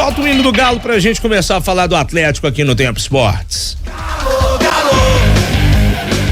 Solta o hino do Galo pra gente começar a falar do Atlético aqui no Tempo Esportes.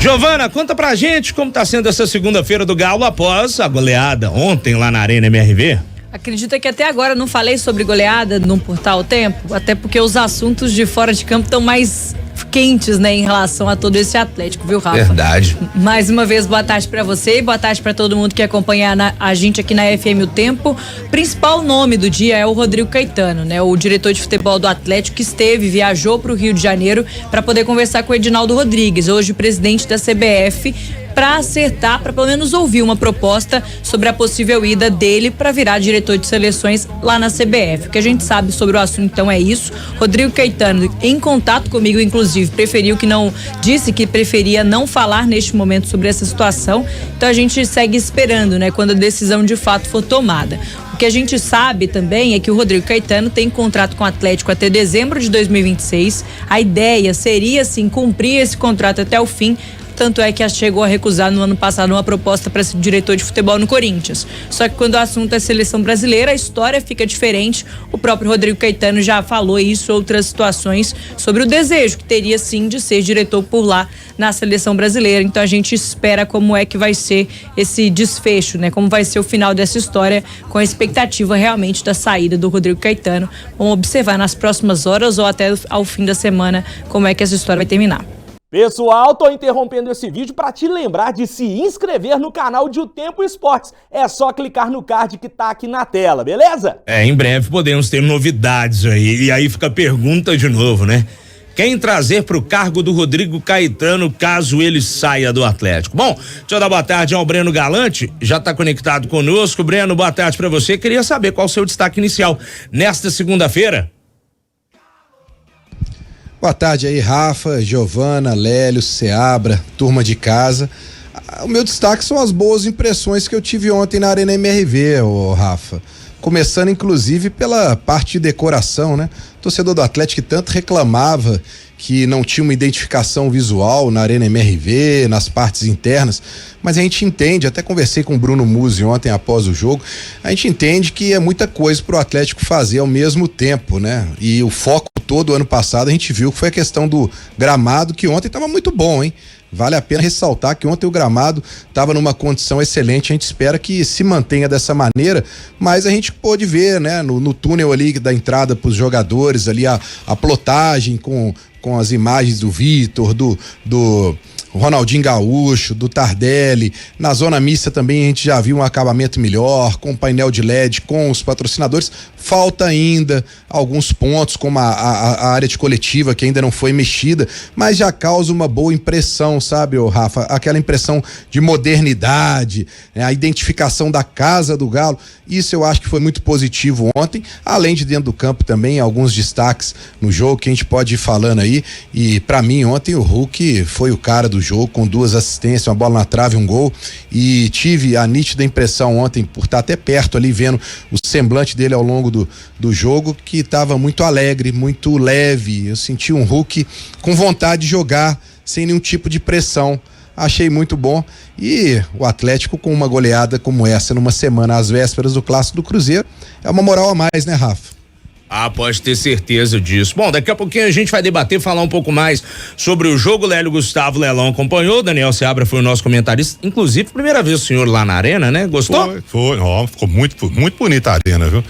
Giovana, conta pra gente como tá sendo essa segunda-feira do Galo após a goleada ontem lá na Arena MRV. Acredita que até agora não falei sobre goleada no Portal Tempo, até porque os assuntos de fora de campo estão mais quentes, né, em relação a todo esse Atlético, viu, Rafa? Verdade. Mais uma vez, boa tarde pra você e boa tarde pra todo mundo que acompanha a gente aqui na FM O Tempo. O principal nome do dia é o Rodrigo Caetano, né, o diretor de futebol do Atlético, que viajou pro Rio de Janeiro para poder conversar com o Edinaldo Rodrigues, hoje presidente da CBF, para acertar, para pelo menos ouvir uma proposta sobre a possível ida dele para virar diretor de seleções lá na CBF. O que a gente sabe sobre o assunto então é isso. Rodrigo Caetano, em contato comigo, inclusive, disse que preferia não falar neste momento sobre essa situação. Então a gente segue esperando, né, quando a decisão de fato for tomada. O que a gente sabe também é que o Rodrigo Caetano tem contrato com o Atlético até dezembro de 2026. A ideia seria, sim, cumprir esse contrato até o fim. Tanto é que chegou a recusar no ano passado uma proposta para ser diretor de futebol no Corinthians. Só que quando o assunto é seleção brasileira, a história fica diferente. O próprio Rodrigo Caetano já falou isso, outras situações, sobre o desejo que teria sim de ser diretor por lá na seleção brasileira. Então a gente espera como é que vai ser esse desfecho, né? Como vai ser o final dessa história, com a expectativa realmente da saída do Rodrigo Caetano. Vamos observar nas próximas horas ou até ao fim da semana como é que essa história vai terminar. Pessoal, tô interrompendo esse vídeo para te lembrar de se inscrever no canal de O Tempo Esportes. É só clicar no card que tá aqui na tela, beleza? Em breve podemos ter novidades aí. E aí fica a pergunta de novo, né? Quem trazer pro cargo do Rodrigo Caetano caso ele saia do Atlético? Bom, deixa eu dar boa tarde ao Breno Galante, já tá conectado conosco. Breno, boa tarde pra você. Queria saber qual o seu destaque inicial nesta segunda-feira. Boa tarde aí, Rafa, Giovana, Lélio, Seabra, turma de casa. O meu destaque são as boas impressões que eu tive ontem na Arena MRV, Rafa. Começando, inclusive, pela parte de decoração, né? O torcedor do Atlético que tanto reclamava que não tinha uma identificação visual na Arena MRV, nas partes internas, mas a gente entende, até conversei com o Bruno Musi ontem após o jogo, a gente entende que é muita coisa pro Atlético fazer ao mesmo tempo, né? E o foco todo ano passado a gente viu que foi a questão do gramado, que ontem estava muito bom, hein? Vale a pena ressaltar que ontem o gramado estava numa condição excelente, a gente espera que se mantenha dessa maneira, mas a gente pôde ver, né, no túnel ali da entrada para os jogadores, ali a plotagem com as imagens do Vitor, do Ronaldinho Gaúcho, do Tardelli. Na zona mista também a gente já viu um acabamento melhor, com painel de LED, com os patrocinadores. Falta ainda alguns pontos, como a área de coletiva, que ainda não foi mexida, mas já causa uma boa impressão, sabe, Rafa? Aquela impressão de modernidade, né? A identificação da casa do Galo. Isso eu acho que foi muito positivo ontem, além de dentro do campo também, alguns destaques no jogo que a gente pode ir falando aí. E pra mim ontem o Hulk foi o cara do jogo, com 2 assistências, uma bola na trave, um gol, e tive a nítida impressão ontem, por estar até perto ali, vendo o semblante dele ao longo do jogo, que estava muito alegre, muito leve. Eu senti um Hulk com vontade de jogar, sem nenhum tipo de pressão. Achei muito bom. E o Atlético, com uma goleada como essa numa semana às vésperas do Clássico do Cruzeiro, é uma moral a mais, né, Rafa? Pode ter certeza disso. Bom, daqui a pouquinho a gente vai debater, falar um pouco mais sobre o jogo. Lélio Gustavo Lelão acompanhou, Daniel Seabra foi o nosso comentarista, inclusive primeira vez o senhor lá na arena, né? Gostou? Foi, ficou muito bonita a arena, viu?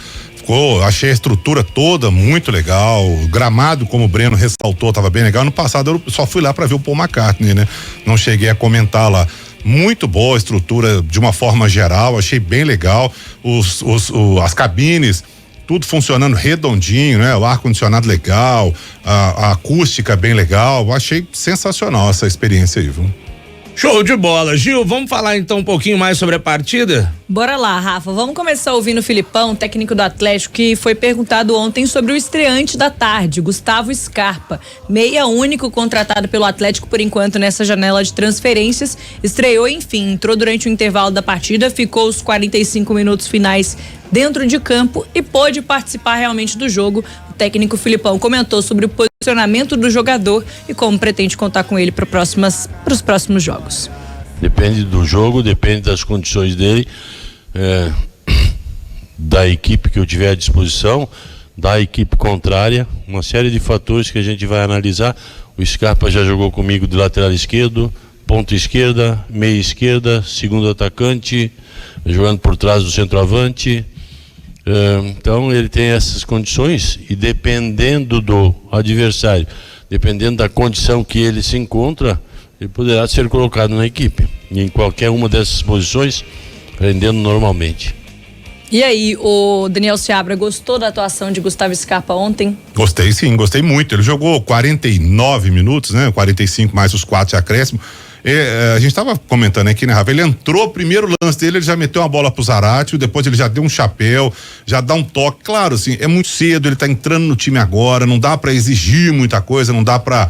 Achei a estrutura toda muito legal, o gramado, como o Breno ressaltou, estava bem legal. No passado eu só fui lá para ver o Paul McCartney, né? Não cheguei a comentar lá. Muito boa a estrutura de uma forma geral, achei bem legal. As cabines, tudo funcionando redondinho, né? O ar-condicionado legal, a acústica bem legal. Achei sensacional essa experiência aí, viu? Show de bola. Gil, vamos falar então um pouquinho mais sobre a partida? Bora lá, Rafa. Vamos começar ouvindo o Filipão, técnico do Atlético, que foi perguntado ontem sobre o estreante da tarde, Gustavo Scarpa. Meia único contratado pelo Atlético por enquanto nessa janela de transferências. Estreou, enfim, entrou durante o intervalo da partida, ficou os 45 minutos finais dentro de campo e pôde participar realmente do jogo. O técnico Filipão comentou sobre o posicionamento do jogador e como pretende contar com ele para os próximos jogos. Depende do jogo, depende das condições dele, da equipe que eu tiver à disposição, da equipe contrária, uma série de fatores que a gente vai analisar. O Scarpa já jogou comigo de lateral esquerdo, ponta esquerda, meia esquerda, segundo atacante, jogando por trás do centroavante. Então ele tem essas condições e dependendo do adversário, dependendo da condição que ele se encontra, ele poderá ser colocado na equipe, e em qualquer uma dessas posições, rendendo normalmente. E aí, o Daniel Seabra, gostou da atuação de Gustavo Scarpa ontem? Gostei sim, gostei muito. Ele jogou 49 minutos, né? 45 mais os 4 de acréscimo. A gente estava comentando aqui, né, Rafa? Ele entrou, o primeiro lance dele, ele já meteu uma bola pro Zaratio, depois ele já deu um chapéu, já dá um toque. Claro, assim, é muito cedo, ele tá entrando no time agora, não dá para exigir muita coisa, não dá para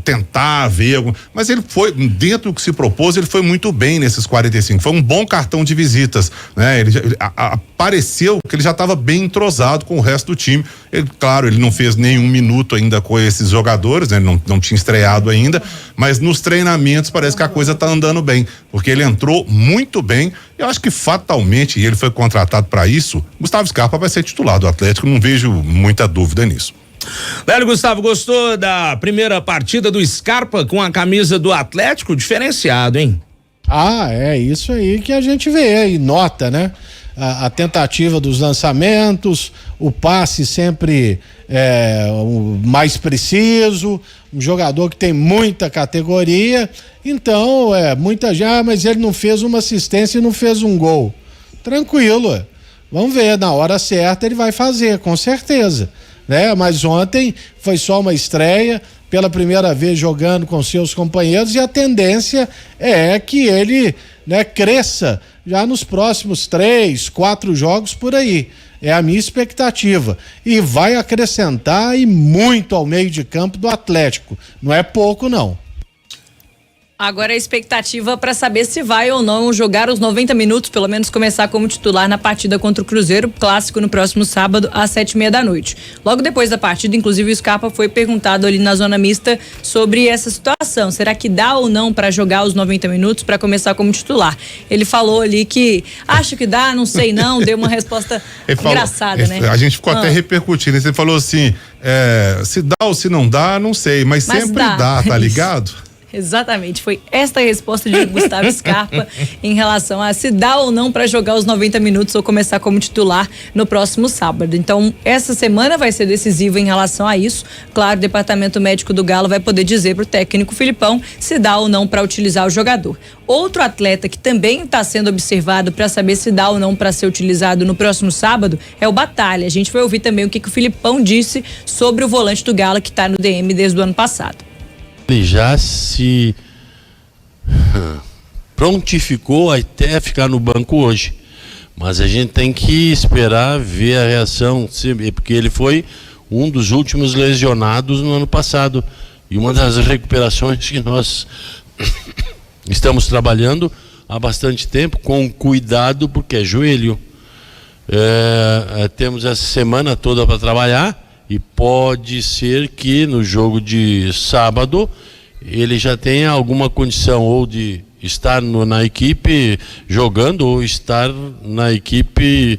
tentar ver, mas ele foi, dentro do que se propôs, ele foi muito bem nesses 45, foi um bom cartão de visitas, né? Ele pareceu que ele já estava bem entrosado com o resto do time. Claro, ele não fez nenhum minuto ainda com esses jogadores, né? Não tinha estreado ainda, mas nos treinamentos parece que a coisa tá andando bem, porque ele entrou muito bem. Eu acho que fatalmente, e ele foi contratado para isso, Gustavo Scarpa vai ser titular do Atlético, não vejo muita dúvida nisso. Velho Gustavo, gostou da primeira partida do Scarpa com a camisa do Atlético? Diferenciado, hein? É isso aí que a gente vê e nota, né? A tentativa dos lançamentos, o passe sempre mais preciso, um jogador que tem muita categoria, então muita já, mas ele não fez uma assistência e não fez um gol. Tranquilo, vamos ver, na hora certa ele vai fazer, com certeza. Né? Mas ontem foi só uma estreia, pela primeira vez jogando com seus companheiros, e a tendência é que ele, né, cresça já nos próximos 3, 4 jogos por aí. É a minha expectativa. E vai acrescentar e muito ao meio de campo do Atlético. Não é pouco, não. Agora a expectativa para saber se vai ou não jogar os 90 minutos, pelo menos começar como titular na partida contra o Cruzeiro, clássico no próximo sábado às 7:30 da noite. Logo depois da partida, inclusive o Scarpa foi perguntado ali na zona mista sobre essa situação. Será que dá ou não para jogar os 90 minutos para começar como titular? Ele falou ali que acho que dá, não sei não, deu uma resposta engraçada, né? A gente ficou até repercutindo. Ele falou assim, se dá ou se não dá, não sei, mas sempre dá, tá ligado? Exatamente, foi esta a resposta de Gustavo Scarpa em relação a se dá ou não para jogar os 90 minutos ou começar como titular no próximo sábado. Então, essa semana vai ser decisiva em relação a isso. Claro, o departamento médico do Galo vai poder dizer para o técnico Filipão se dá ou não para utilizar o jogador. Outro atleta que também está sendo observado para saber se dá ou não para ser utilizado no próximo sábado é o Batalha. A gente vai ouvir também o que o Filipão disse sobre o volante do Galo que está no DM desde o ano passado. Ele já se prontificou até ficar no banco hoje, mas a gente tem que esperar ver a reação, porque ele foi um dos últimos lesionados no ano passado e uma das recuperações que nós estamos trabalhando há bastante tempo com cuidado, porque é joelho. Temos essa semana toda para trabalhar. E pode ser que no jogo de sábado ele já tenha alguma condição ou de estar na equipe jogando ou estar na equipe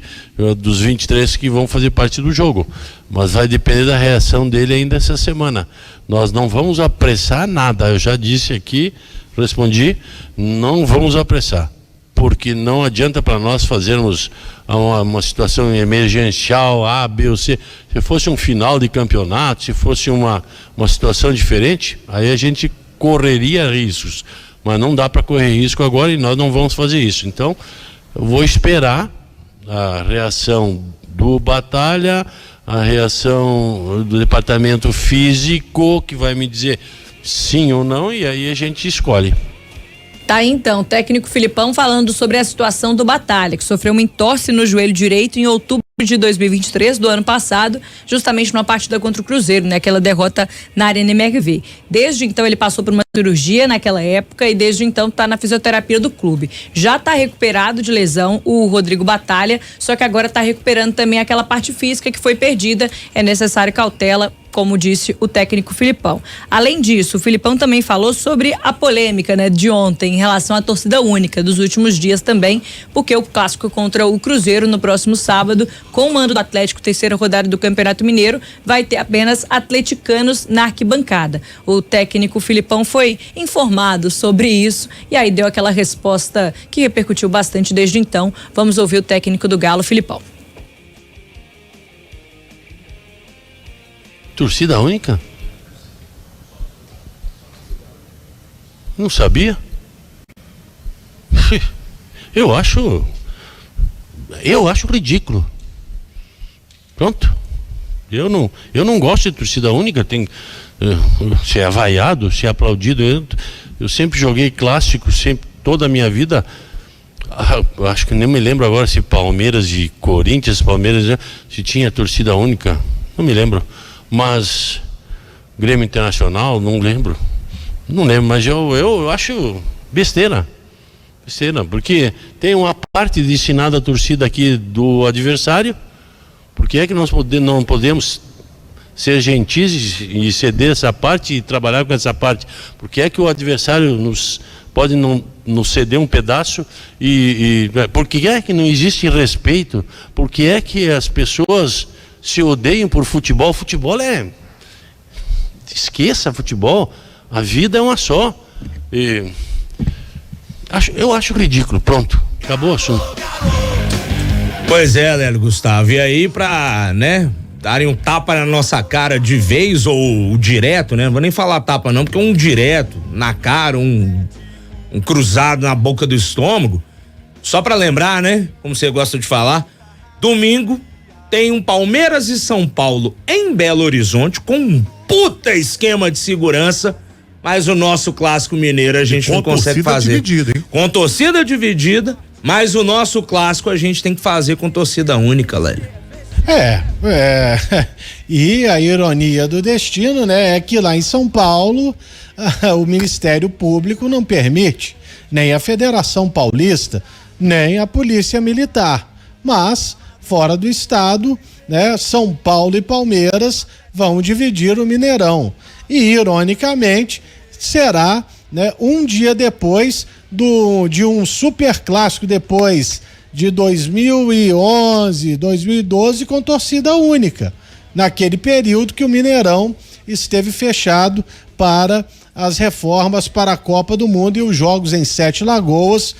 dos 23 que vão fazer parte do jogo. Mas vai depender da reação dele ainda essa semana. Nós não vamos apressar nada. Eu já disse aqui, respondi, não vamos apressar. Porque não adianta para nós fazermos uma situação emergencial A, B ou C. Se fosse um final de campeonato, se fosse uma situação diferente, aí a gente correria riscos. Mas não dá para correr risco agora e nós não vamos fazer isso. Então, eu vou esperar a reação do Batalha, a reação do departamento físico, que vai me dizer sim ou não, e aí a gente escolhe. Tá aí então, o técnico Filipão falando sobre a situação do Batalha, que sofreu uma entorse no joelho direito em outubro de 2023, do ano passado, justamente numa partida contra o Cruzeiro, né? Aquela derrota na Arena MRV. Desde então ele passou por uma cirurgia naquela época e desde então tá na fisioterapia do clube. Já tá recuperado de lesão o Rodrigo Batalha, só que agora tá recuperando também aquela parte física que foi perdida. É necessário cautela como disse o técnico Filipão. Além disso, o Filipão também falou sobre a polêmica, né, de ontem em relação à torcida única dos últimos dias também, porque o clássico contra o Cruzeiro no próximo sábado, com o mando do Atlético, terceira rodada do Campeonato Mineiro, vai ter apenas atleticanos na arquibancada. O técnico Filipão foi informado sobre isso e aí deu aquela resposta que repercutiu bastante desde então. Vamos ouvir o técnico do Galo, Filipão. Torcida única? Não sabia? Eu acho ridículo. Pronto. Eu não gosto de torcida única, tem se é vaiado, se é aplaudido. Eu sempre joguei clássico, sempre, toda a minha vida. Acho que nem me lembro agora se Palmeiras e Corinthians, se tinha torcida única, não me lembro. Mas Grêmio Internacional, não lembro, mas eu acho besteira, porque tem uma parte destinada à torcida aqui do adversário. Por que é que nós não podemos ser gentis e ceder essa parte e trabalhar com essa parte? Por que é que o adversário pode nos ceder um pedaço por que é que não existe respeito? Por que é que as pessoas se odeiam por futebol? Futebol esqueça futebol, a vida é uma só. Eu acho ridículo, pronto, acabou o assunto. Pois é, Lélio Gustavo, e aí pra, darem um tapa na nossa cara de vez ou direto, não vou nem falar tapa não, porque um direto na cara, um cruzado na boca do estômago, só pra lembrar, como você gosta de falar, domingo tem um Palmeiras e São Paulo em Belo Horizonte com um puta esquema de segurança, mas o nosso clássico mineiro a gente não consegue fazer. Dividida, hein? Com torcida dividida, mas o nosso clássico a gente tem que fazer com torcida única, Lélio. E a ironia do destino, é que lá em São Paulo o Ministério Público não permite, nem a Federação Paulista, nem a Polícia Militar, mas fora do estado, São Paulo e Palmeiras vão dividir o Mineirão. E, ironicamente, será um dia depois de um super clássico, depois de 2011, 2012, com torcida única, naquele período que o Mineirão esteve fechado para as reformas para a Copa do Mundo e os jogos em Sete Lagoas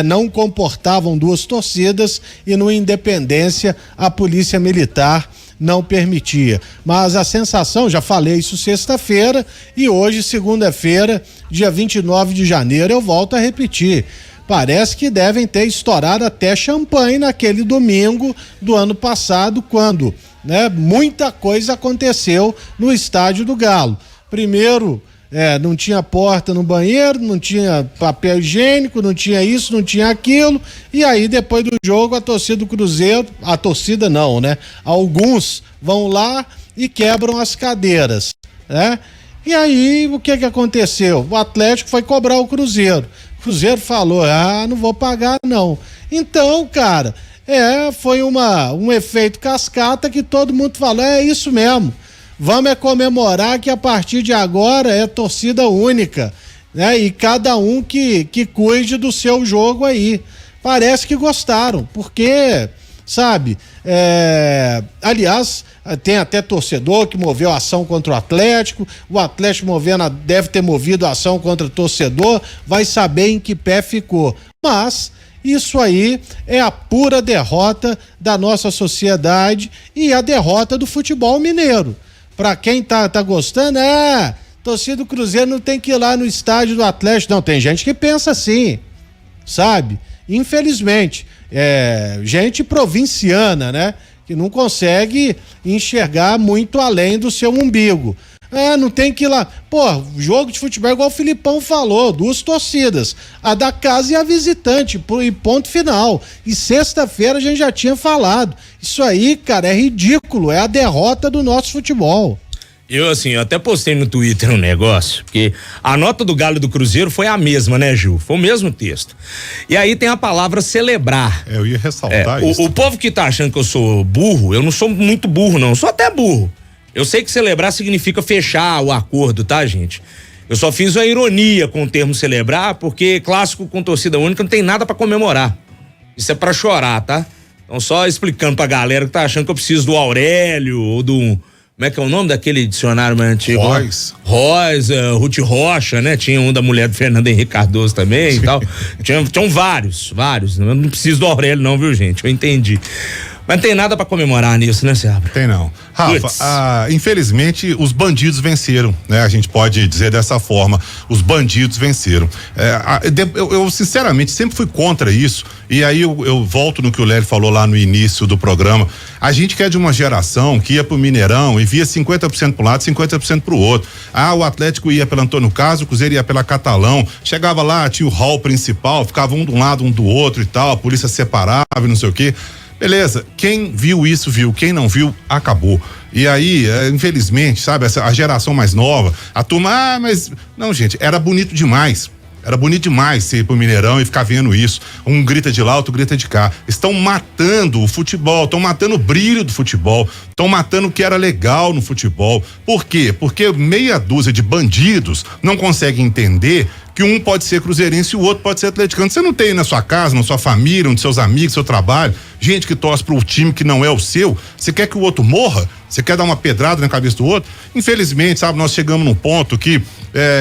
não comportavam duas torcidas e no Independência a Polícia Militar não permitia. Mas a sensação, já falei isso sexta-feira e hoje, segunda-feira, dia 29 de janeiro, eu volto a repetir. Parece que devem ter estourado até champanhe naquele domingo do ano passado, quando muita coisa aconteceu no Estádio do Galo. Primeiro, não tinha porta no banheiro, não tinha papel higiênico, não tinha isso, não tinha aquilo, e aí depois do jogo a torcida do Cruzeiro, a torcida não, alguns vão lá e quebram as cadeiras, E aí o que aconteceu? O Atlético foi cobrar o Cruzeiro. O Cruzeiro falou, não vou pagar não. Então, cara, foi um efeito cascata que todo mundo falou, é isso mesmo. Vamos comemorar que a partir de agora é torcida única, E cada um que cuide do seu jogo aí. Parece que gostaram, porque, sabe, aliás, tem até torcedor que moveu ação contra o Atlético deve ter movido ação contra o torcedor, vai saber em que pé ficou. Mas isso aí é a pura derrota da nossa sociedade e a derrota do futebol mineiro. Pra quem tá gostando, torcida do Cruzeiro não tem que ir lá no estádio do Atlético. Não, tem gente que pensa assim, sabe? Infelizmente, gente provinciana, que não consegue enxergar muito além do seu umbigo. Não tem que ir lá. Pô, jogo de futebol, igual o Filipão falou, duas torcidas, a da casa e a visitante, e ponto final. E sexta-feira a gente já tinha falado. Isso aí, cara, é ridículo, é a derrota do nosso futebol. Eu até postei no Twitter um negócio, porque a nota do Galo e do Cruzeiro foi a mesma, Gil? Foi o mesmo texto. E aí tem a palavra celebrar. Eu ia ressaltar isso. O povo que tá achando que eu sou burro, eu não sou muito burro, não, eu sou até burro. Eu sei que celebrar significa fechar o acordo, tá, gente? Eu só fiz uma ironia com o termo celebrar, porque clássico com torcida única não tem nada pra comemorar. Isso é pra chorar, tá? Então só explicando pra galera que tá achando que eu preciso do Aurélio ou do... Como é que é o nome daquele dicionário mais antigo? Royce, Ruth Rocha, né? Tinha um da mulher do Fernando Henrique Cardoso também e tal. Tinham vários. Eu não preciso do Aurélio não, viu, gente? Eu entendi. Mas não tem nada pra comemorar nisso, né, Seabra? Tem não. Rafa, infelizmente os bandidos venceram, né? A gente pode dizer dessa forma, os bandidos venceram. Eu sinceramente sempre fui contra isso, e aí eu volto no que o Lélio falou lá no início do programa. A gente que é de uma geração que ia pro Mineirão e via 50% pro lado, 50% pro outro. O Atlético ia pelo Antônio Carlos, o Cruzeiro ia pela Catalão, chegava lá, tinha o hall principal, ficava um de um lado, um do outro e tal, a polícia separava e não sei o quê. Beleza, quem viu isso viu, quem não viu, acabou. E aí, infelizmente, sabe, a geração mais nova, a turma, mas, não, gente, era bonito demais. Era bonito demais você ir pro Mineirão e ficar vendo isso. Um grita de lá, outro grita de cá. Estão matando o futebol, estão matando o brilho do futebol, estão matando o que era legal no futebol. Por quê? Porque meia dúzia de bandidos não conseguem entender que um pode ser cruzeirense e o outro pode ser atleticano. Você não tem na sua casa, na sua família, um dos seus amigos, seu trabalho, gente que torce pro time que não é o seu. Você quer que o outro morra? Você quer dar uma pedrada na cabeça do outro? Infelizmente, sabe, nós chegamos num ponto que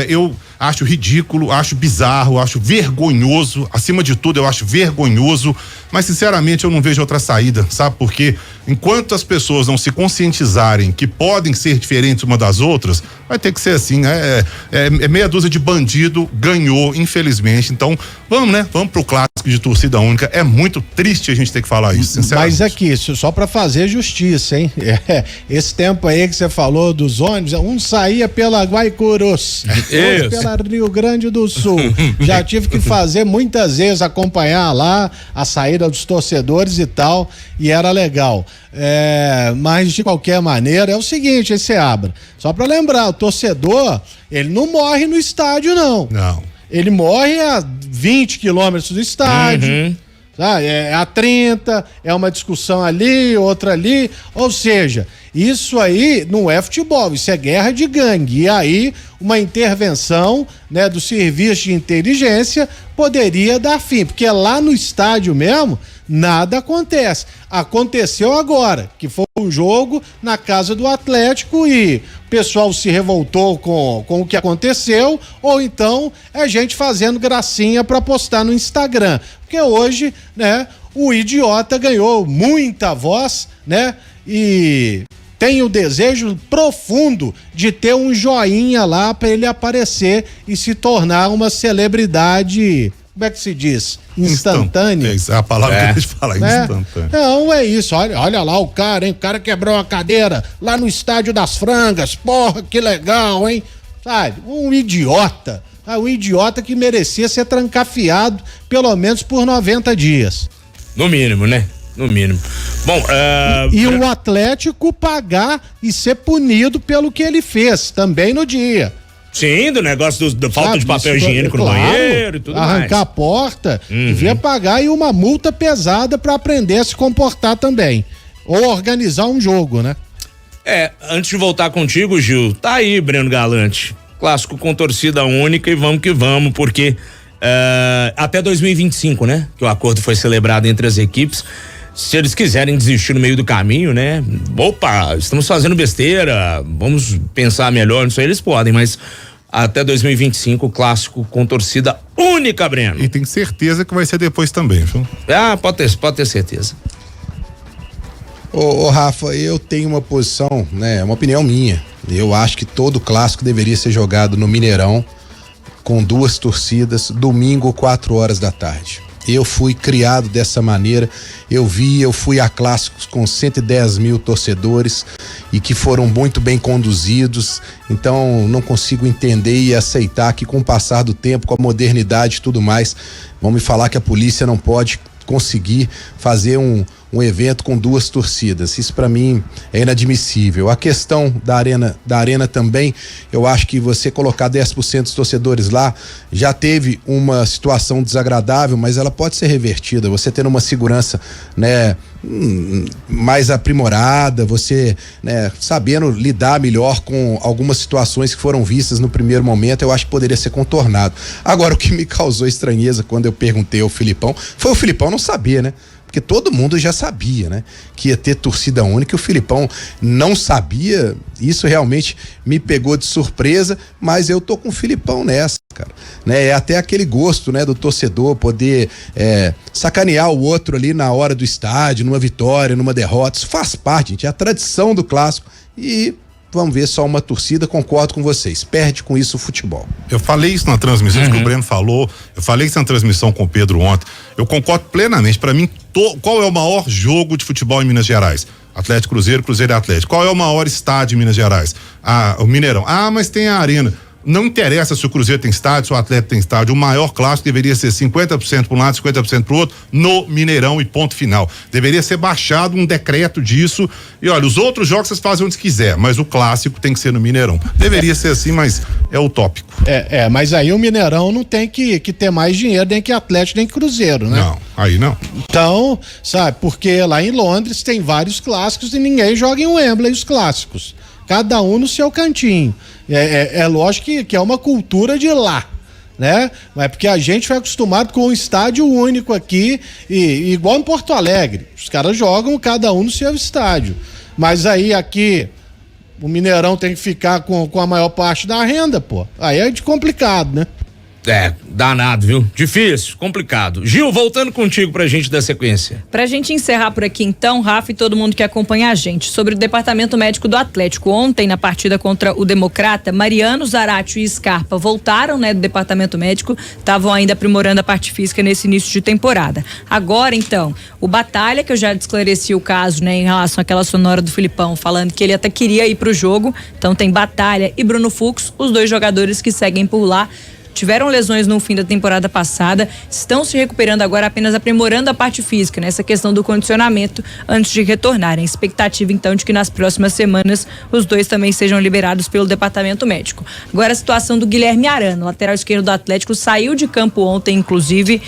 eu acho ridículo, acho bizarro, acho vergonhoso, acima de tudo eu acho vergonhoso, mas sinceramente eu não vejo outra saída, sabe? Porque enquanto as pessoas não se conscientizarem que podem ser diferentes uma das outras, vai ter que ser assim, meia dúzia de bandido ganhou, infelizmente. Então, vamos, né? Vamos pro clássico de torcida única. É muito triste a gente ter que falar isso, sinceramente. Mas aqui, só pra fazer justiça, hein? Esse tempo aí que você falou dos ônibus, um saía pela Guaicurus, outro pela Rio Grande do Sul. Já tive que fazer muitas vezes, acompanhar lá a saída dos torcedores e tal, e era legal. Mas de qualquer maneira é o seguinte, esse Seabra, só pra lembrar, o torcedor, ele não morre no estádio, não. Ele morre a 20 quilômetros do estádio, a 30, é uma discussão ali, outra ali, ou seja, isso aí não é futebol, isso é guerra de gangue, e aí uma intervenção, né, do serviço de inteligência poderia dar fim, porque lá no estádio mesmo, nada acontece. Aconteceu agora, que foi um jogo na casa do Atlético e o pessoal se revoltou com o que aconteceu, ou então é gente fazendo gracinha pra postar no Instagram, porque hoje, né, o idiota ganhou muita voz, né, e tem o desejo profundo de ter um joinha lá para ele aparecer e se tornar uma celebridade, como é que se diz? Instantânea. É a palavra que a gente fala, instantânea. Não, é isso, olha lá o cara, hein? O cara quebrou a cadeira lá no Estádio das Frangas, porra, que legal, hein? Sabe, um idiota que merecia ser trancafiado pelo menos por 90 dias. No mínimo, né? No mínimo. Bom, e o Atlético pagar e ser punido pelo que ele fez também no dia. Sim, do negócio da falta de papel higiênico no banheiro e tudo mais. Arrancar a porta, devia pagar e uma multa pesada para aprender a se comportar também. Ou organizar um jogo, né? Antes de voltar contigo, Gil, tá aí, Breno Galante. Clássico com torcida única e vamos que vamos, porque até 2025, né? Que o acordo foi celebrado entre as equipes. Se eles quiserem desistir no meio do caminho, né? Opa, estamos fazendo besteira, vamos pensar melhor nisso aí, eles podem, mas até 2025 o clássico com torcida única, Breno. E tem certeza que vai ser depois também, viu? Pode ter certeza. Ô Rafa, eu tenho uma posição, né? Uma opinião minha. Eu acho que todo clássico deveria ser jogado no Mineirão com 2 torcidas, domingo 4 da tarde. Eu fui criado dessa maneira, eu fui a clássicos com 110 mil torcedores e que foram muito bem conduzidos, então não consigo entender e aceitar que com o passar do tempo, com a modernidade e tudo mais, vão me falar que a polícia não pode conseguir fazer um um evento com 2 torcidas. Isso para mim é inadmissível. A questão da arena também, eu acho que você colocar 10% dos torcedores lá já teve uma situação desagradável, mas ela pode ser revertida. Você tendo uma segurança, né, mais aprimorada, você, né, sabendo lidar melhor com algumas situações que foram vistas no primeiro momento, eu acho que poderia ser contornado. Agora, o que me causou estranheza quando eu perguntei ao Filipão, foi o Filipão não saber, né? Porque todo mundo já sabia, né? Que ia ter torcida única, e o Filipão não sabia. Isso realmente me pegou de surpresa, mas eu tô com o Filipão nessa, cara, né? É até aquele gosto, né, do torcedor poder sacanear o outro ali na hora do estádio, numa vitória, numa derrota. Isso faz parte, gente, é a tradição do clássico. E vamos ver só uma torcida, concordo com vocês, perde com isso o futebol. Eu falei isso na transmissão, que o Breno falou, eu falei isso na transmissão com o Pedro ontem, eu concordo plenamente. Para mim, qual é o maior jogo de futebol em Minas Gerais? Atlético Cruzeiro, Cruzeiro e Atlético. Qual é o maior estádio em Minas Gerais? O Mineirão. Mas tem a Arena. Não interessa se o Cruzeiro tem estádio, se o Atlético tem estádio. O maior clássico deveria ser 50% para um lado, 50% para o outro, no Mineirão, e ponto final. Deveria ser baixado um decreto disso. E olha, os outros jogos vocês fazem onde quiser, mas o clássico tem que ser no Mineirão. Deveria ser assim, mas é utópico. Mas aí o Mineirão não tem que ter mais dinheiro, nem que Atlético, nem que Cruzeiro, né? Não, aí não. Então, sabe, porque lá em Londres tem vários clássicos e ninguém joga em Wembley os clássicos. Cada um no seu cantinho. É lógico que é uma cultura de lá, né? Mas porque a gente foi acostumado com um estádio único aqui, e igual em Porto Alegre. Os caras jogam cada um no seu estádio. Mas aí aqui o Mineirão tem que ficar com a maior parte da renda, pô. Aí é de complicado, né? Danado, viu? Difícil, complicado. Gil, voltando contigo pra gente dar sequência. Pra gente encerrar por aqui então, Rafa e todo mundo que acompanha a gente, sobre o departamento médico do Atlético. Ontem, na partida contra o Democrata, Mariano, Zaratio e Scarpa voltaram, né, do departamento médico, estavam ainda aprimorando a parte física nesse início de temporada. Agora, então, o Batalha, que eu já esclareci o caso, né, em relação àquela sonora do Filipão, falando que ele até queria ir pro jogo. Então tem Batalha e Bruno Fux, os 2 jogadores que seguem por lá. Tiveram lesões no fim da temporada passada, estão se recuperando agora, apenas aprimorando a parte física, nessa questão do condicionamento antes de retornarem. A expectativa então de que nas próximas semanas os 2 também sejam liberados pelo departamento médico. Agora a situação do Guilherme Arana, lateral esquerdo do Atlético, saiu de campo ontem, inclusive,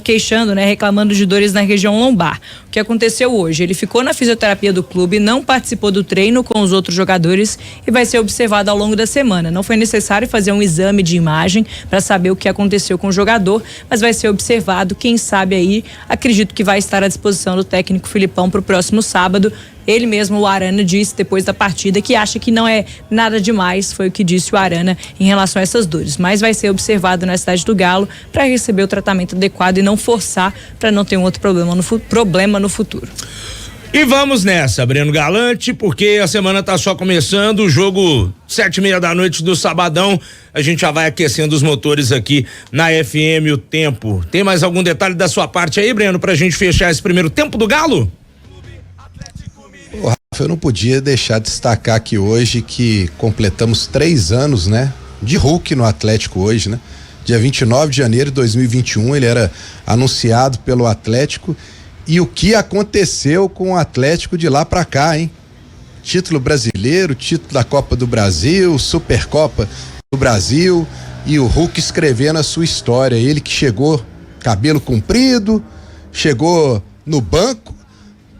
queixando, né, reclamando de dores na região lombar. O que aconteceu hoje? Ele ficou na fisioterapia do clube, não participou do treino com os outros jogadores e vai ser observado ao longo da semana. Não foi necessário fazer um exame de imagem para saber o que aconteceu com o jogador, mas vai ser observado. Quem sabe aí, acredito que vai estar à disposição do técnico Filipão para o próximo sábado. Ele mesmo, o Arana, disse depois da partida que acha que não é nada demais, foi o que disse o Arana em relação a essas dores, mas vai ser observado na cidade do Galo para receber o tratamento adequado e não forçar para não ter um outro problema no futuro. E vamos nessa, Breno Galante, porque a semana tá só começando, o jogo 7:30 da noite do sabadão, a gente já vai aquecendo os motores aqui na FM O Tempo. Tem mais algum detalhe da sua parte aí, Breno, pra gente fechar esse primeiro tempo do Galo? Eu não podia deixar de destacar aqui hoje que completamos 3 anos, né, de Hulk no Atlético hoje, né? Dia 29 de janeiro de 2021 ele era anunciado pelo Atlético. E o que aconteceu com o Atlético de lá pra cá, hein? Título brasileiro, título da Copa do Brasil, Supercopa do Brasil, e o Hulk escrevendo a sua história. Ele que chegou cabelo comprido, chegou no banco,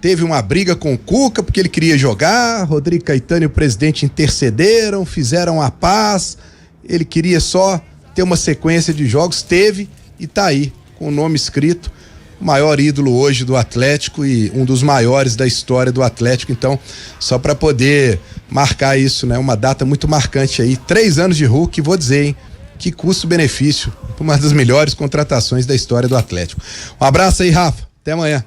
teve uma briga com o Cuca porque ele queria jogar, Rodrigo Caetano e o presidente intercederam, fizeram a paz, ele queria só ter uma sequência de jogos, teve e tá aí, com o nome escrito. Maior ídolo hoje do Atlético e um dos maiores da história do Atlético. Então, só para poder marcar isso, né? Uma data muito marcante aí, 3 anos de Hulk, vou dizer, hein? Que custo-benefício, uma das melhores contratações da história do Atlético. Um abraço aí, Rafa, até amanhã.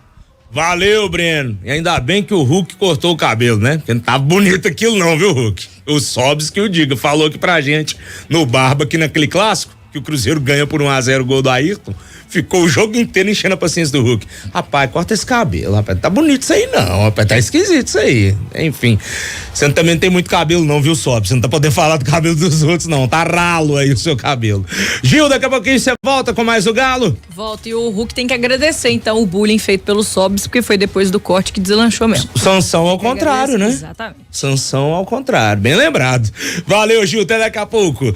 Valeu, Breno, e ainda bem que o Hulk cortou o cabelo, né? Porque não tava bonito aquilo não, viu, Hulk? O Sobs que o diga, falou aqui pra gente no Barba, aqui naquele clássico, que o Cruzeiro ganha por 1-0 o gol do Ayrton, ficou o jogo inteiro enchendo a paciência do Hulk. Rapaz, corta esse cabelo, rapaz. Tá bonito isso aí não, rapaz. Tá esquisito isso aí. Enfim. Você também não tem muito cabelo não, viu, Sob? Você não tá podendo falar do cabelo dos outros não. Tá ralo aí o seu cabelo. Gil, daqui a pouquinho você volta com mais o Galo? Volta, e o Hulk tem que agradecer então o bullying feito pelos Sobs, porque foi depois do corte que deslanchou mesmo. Sanção ao contrário, né? Exatamente. Sanção ao contrário, bem lembrado. Valeu, Gil, até daqui a pouco.